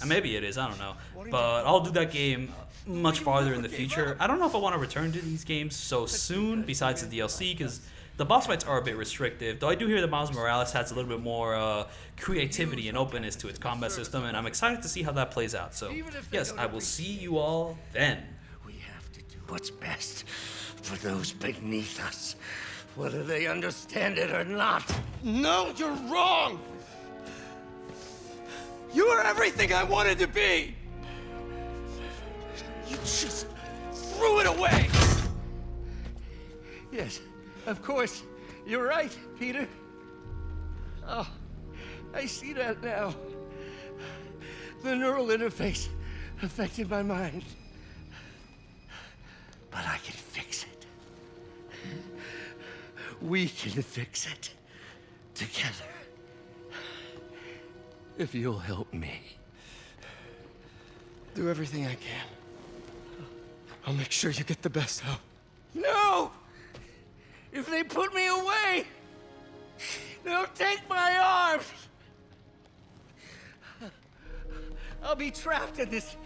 And maybe it is, I don't know. But I'll do that game much farther in the future. I don't know if I want to return to these games so soon, besides the DLC, because the boss fights are a bit restrictive, though I do hear that Miles Morales has a little bit more creativity and openness to its combat system, and I'm excited to see how that plays out. So, yes, I will see you all then. We have to do what's best for those beneath us, whether they understand it or not. No, you're wrong! You are everything I wanted to be! You just threw it away! Yes, of course. You're right, Peter. Oh, I see that now. The neural interface affected my mind. But I can fix it. We can fix it. Together. If you'll help me. Do everything I can. I'll make sure you get the best help. No! If they put me away, they'll take my arms. I'll be trapped in this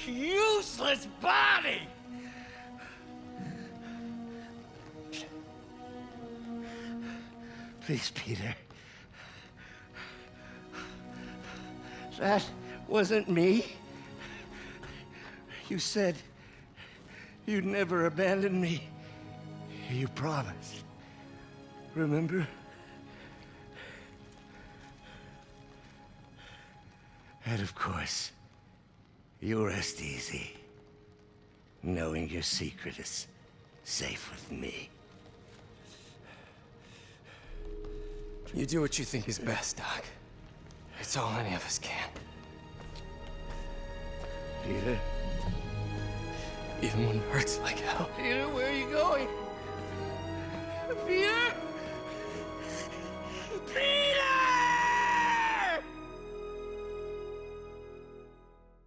useless body. Please, Peter. That wasn't me. You said you'd never abandon me. You promised. Remember? And of course, you rest easy, knowing your secret is safe with me. You do what you think is best, Doc. It's all any of us can. Peter? Even when it hurts like hell. Peter, where are you going? Peter?